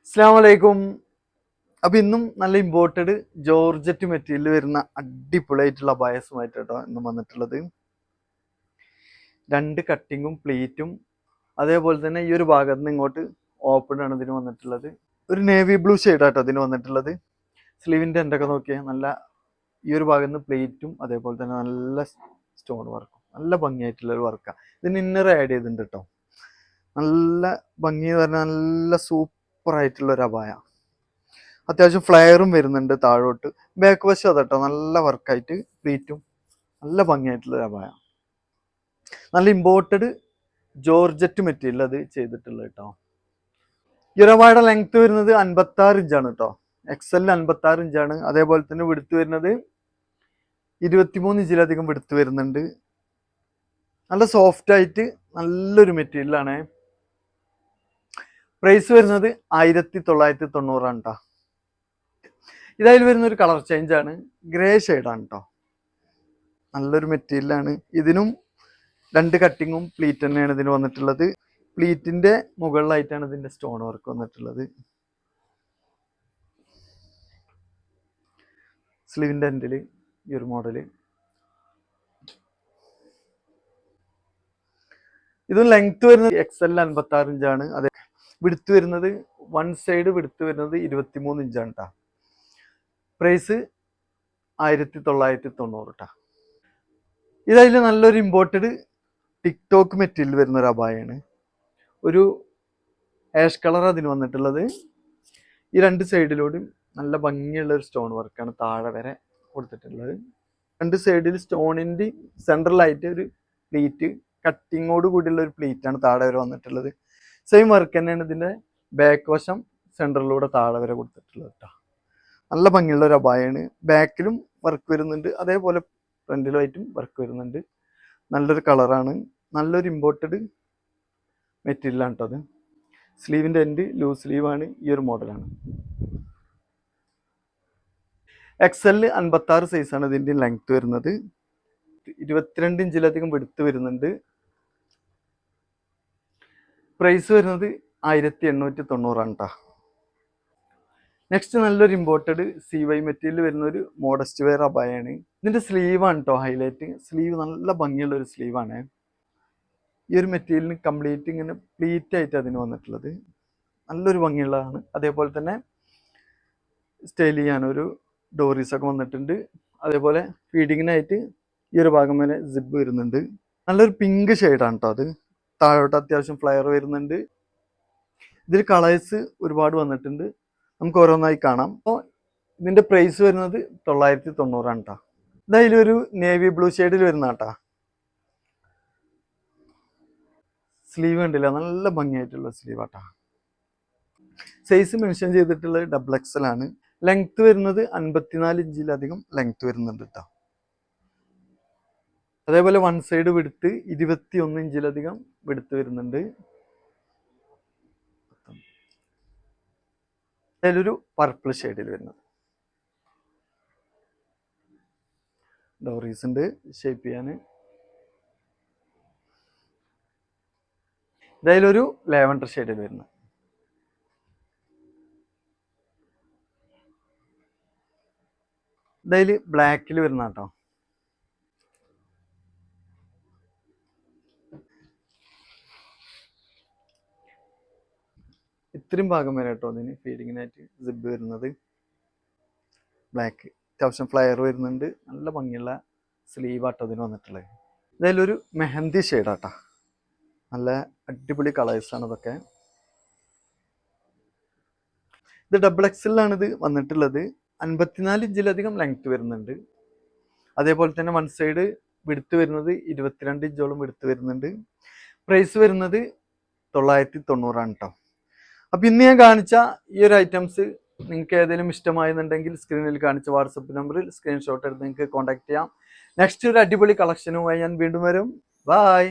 അസ്സലാമു അലൈക്കും. അപ്പം ഇന്നും നല്ല ഇമ്പോർട്ടഡ് ജോർജറ്റ് മെറ്റീരിയൽ വരുന്ന അടിപൊളിയായിട്ടുള്ള അബായസുമായിട്ട് കേട്ടോ ഇന്നും വന്നിട്ടുള്ളത്. രണ്ട് കട്ടിങ്ങും പ്ലീറ്റും അതേപോലെ തന്നെ ഈ ഒരു ഭാഗത്ത് നിന്ന് ഇങ്ങോട്ട് ഓപ്പൺ ആണ് ഇതിന് വന്നിട്ടുള്ളത്. ഒരു നേവി ബ്ലൂ ഷെയ്ഡാട്ടോ ഇതിന് വന്നിട്ടുള്ളത്. സ്ലീവിൻ്റെ എൻ്റെയൊക്കെ നോക്കിയാൽ നല്ല ഈ ഒരു ഭാഗത്ത് നിന്ന് പ്ലീറ്റും അതേപോലെ തന്നെ നല്ല സ്റ്റോൺ വർക്കും നല്ല ഭംഗിയായിട്ടുള്ള ഒരു വർക്കാണ്. ഇതിന് ഇന്നർ ആഡ് ചെയ്തിട്ടുണ്ട് കേട്ടോ. നല്ല ഭംഗി എന്ന് പറഞ്ഞാൽ നല്ല സൂപ്പറായിട്ടുള്ള ഒരു അബായ. അത്യാവശ്യം ഫ്ലെയറും വരുന്നുണ്ട് താഴോട്ട്. ബാക്ക് വശം അതട്ടോ നല്ല വർക്കായിട്ട് പ്ലീറ്റും നല്ല ഭംഗിയായിട്ടുള്ള ഒരു അബായ. നല്ല ഇമ്പോർട്ടഡ് ജോർജറ്റ് മെറ്റീരിയൽ അത് ചെയ്തിട്ടുള്ളത് കേട്ടോ. ഈ ഒരു അബായയുടെ ലെങ്ത് വരുന്നത് 56 ഇഞ്ചാണ് കേട്ടോ. എക്സലിന് 56 ഇഞ്ചാണ്. അതേപോലെ തന്നെ വിടുത്ത് വരുന്നത് 23 ഇഞ്ചിലധികം വിടുത്ത് വരുന്നുണ്ട്. നല്ല സോഫ്റ്റ് ആയിട്ട് നല്ലൊരു മെറ്റീരിയലാണ്. പ്രൈസ് വരുന്നത് 1990 കേട്ടോ. ഇതായാൽ വരുന്ന ഒരു കളർ ചേഞ്ച് ആണ്, ഗ്രേ ഷെയ്ഡാണ് കേട്ടോ. നല്ലൊരു മെറ്റീരിയലാണ്. ഇതിനും രണ്ട് കട്ടിങ്ങും പ്ലീറ്റ് തന്നെയാണ് ഇതിന് വന്നിട്ടുള്ളത്. പ്ലീറ്റിന്റെ മുകളിലായിട്ടാണ് ഇതിന്റെ സ്റ്റോൺ വർക്ക് വന്നിട്ടുള്ളത്. സ്ലീവിന്റെ എൻഡില് ഈ ഒരു മോഡല്. ഇതും ലെങ്ത് വരുന്നത് എക്സലിന് 56 ഇഞ്ചാണ്. അതെ, വിടുത്ത് വരുന്നത് വൺ സൈഡ് വിടുത്ത് വരുന്നത് 23 ഇഞ്ചാണ് കേട്ടോ. പ്രൈസ് 1990 കേട്ടോ. ഇതതിൽ നല്ലൊരു ഇമ്പോർട്ടഡ് ടിക്ടോക്ക് മെറ്റീരിയൽ വരുന്ന ഒരു അബായാണ്. ഒരു ആഷ് കളർ അതിന് വന്നിട്ടുള്ളത്. ഈ രണ്ട് സൈഡിലൂടെയും നല്ല ഭംഗിയുള്ള ഒരു സ്റ്റോൺ വർക്കാണ് താഴെ വരെ കൊടുത്തിട്ടുള്ളത്. രണ്ട് സൈഡിൽ സ്റ്റോണിൻ്റെ സെൻട്രലായിട്ട് ഒരു പ്ലീറ്റ് കട്ടിങ്ങോട് കൂടിയുള്ള ഒരു പ്ലീറ്റാണ് താഴെ വരെ വന്നിട്ടുള്ളത്. സെയിം വർക്ക് തന്നെയാണ് ഇതിൻ്റെ ബാക്ക് വശം സെൻട്രലിലൂടെ താഴെ വരെ കൊടുത്തിട്ടുള്ളത് കേട്ടോ. നല്ല ഭംഗിയുള്ള ഒരു അബായാണ്. ബാക്കിലും വർക്ക് വരുന്നുണ്ട്, അതേപോലെ ഫ്രണ്ടിലുമായിട്ടും വർക്ക് വരുന്നുണ്ട്. നല്ലൊരു കളറാണ്, നല്ലൊരു ഇമ്പോർട്ടഡ് മെറ്റീരിയലാണ് കേട്ടോ അത്. സ്ലീവിൻ്റെ എൻഡ് ലൂസ് സ്ലീവാണ്. ഈ ഒരു മോഡലാണ്. എക്സലിന് 56 സൈസാണ് ഇതിൻ്റെ ലെങ്ത് വരുന്നത്. 22 ഇഞ്ചിലധികം വിടുത്ത് വരുന്നുണ്ട്. പ്രൈസ് വരുന്നത് 1890 കേട്ടോ. നെക്സ്റ്റ് നല്ലൊരു ഇമ്പോർട്ടഡ് CY മെറ്റീരിയൽ വരുന്ന ഒരു മോഡസ്റ്റ് വെയർ അബായാണ്. ഇതിൻ്റെ സ്ലീവാണ് കേട്ടോ ഹൈലൈറ്റ്. സ്ലീവ് നല്ല ഭംഗിയുള്ള ഒരു സ്ലീവാണ്. ഈ ഒരു മെറ്റീരിയലിന് കംപ്ലീറ്റ് ഇങ്ങനെ പ്ലീറ്റ് ആയിട്ട് അതിന് വന്നിട്ടുള്ളത്. നല്ലൊരു ഭംഗിയുള്ളതാണ്. അതേപോലെ തന്നെ സ്റ്റൈൽ ചെയ്യാനൊരു ഡോറീസൊക്കെ വന്നിട്ടുണ്ട്. അതേപോലെ ഫീഡിങ്ങിനായിട്ട് ഈ ഒരു ഭാഗം വരെ സിബ് വരുന്നുണ്ട്. നല്ലൊരു പിങ്ക് ഷെയ്ഡാണ് കേട്ടോ അത്. താഴോട്ട് അത്യാവശ്യം ഫ്ലയർ വരുന്നുണ്ട്. ഇതിൽ കളേഴ്സ് ഒരുപാട് വന്നിട്ടുണ്ട്, നമുക്ക് ഓരോന്നായി കാണാം. അപ്പോൾ ഇതിൻ്റെ പ്രൈസ് വരുന്നത് 990 കേട്ടോ. ഇതായാലൊരു നേവി ബ്ലൂ ഷെയ്ഡിൽ വരുന്ന കേട്ടോ. സ്ലീവ് കണ്ടില്ല, നല്ല ഭംഗിയായിട്ടുള്ള സ്ലീവ് ആട്ടാ. സൈസ് മെൻഷൻ ചെയ്തിട്ടുള്ളത് XXL ആണ്. ലെങ്ത് വരുന്നത് 54 ഇഞ്ചിലധികം ലെങ്ത് വരുന്നുണ്ട് കേട്ടോ. അതേപോലെ വൺ സൈഡ് വിടുത്ത് 21 ഇഞ്ചിലധികം വിടുത്ത് വരുന്നുണ്ട്. അതിലൊരു പർപ്പിൾ ഷെയ്ഡിൽ വരുന്നത്. ഡോറീസ് ഉണ്ട് ഷേപ്പ് ചെയ്യാൻ. ഇതായാലൊരു ലാവൻഡർ ഷെയ്ഡിൽ വരുന്നത്. ഇതായാൽ ബ്ലാക്കിൽ വരുന്ന കേട്ടോ. ഇത്രയും ഭാഗം വരെ കേട്ടോ അതിന് ഫീഡിങ്ങിനായിട്ട് സിബ് വരുന്നത്. ബ്ലാക്ക് അത്യാവശ്യം ഫ്ലയർ വരുന്നുണ്ട്. നല്ല ഭംഗിയുള്ള സ്ലീവ് ആട്ടോ അതിന് വന്നിട്ടുള്ളത്. ഇതായാലൊരു മെഹന്തി ഷെയ്ഡാട്ടോ. നല്ല അടിപൊളി കളേഴ്സാണ് ഇതൊക്കെ. ഇത് XXL ഇത് വന്നിട്ടുള്ളത്. 54 ഇഞ്ചിലധികം ലെങ്ത് വരുന്നുണ്ട്. അതേപോലെ തന്നെ വൺ സൈഡ് വിടുത്ത് വരുന്നത് 22 ഇഞ്ചോളം വിടുത്ത് വരുന്നുണ്ട്. പ്രൈസ് വരുന്നത് 990 കേട്ടോ. അപ്പം ഇന്ന് ഞാൻ കാണിച്ച ഈ ഒരു ഐറ്റംസ് നിങ്ങൾക്ക് ഏതെങ്കിലും ഇഷ്ടമായെന്നുണ്ടെങ്കിൽ സ്ക്രീനിൽ കാണിച്ച വാട്സപ്പ് നമ്പറിൽ സ്ക്രീൻഷോട്ട് എടുത്ത് നിങ്ങൾക്ക് കോൺടാക്ട് ചെയ്യാം. നെക്സ്റ്റ് ഒരു അടിപൊളി കളക്ഷനുമായി ഞാൻ വീണ്ടും വരും. ബൈ.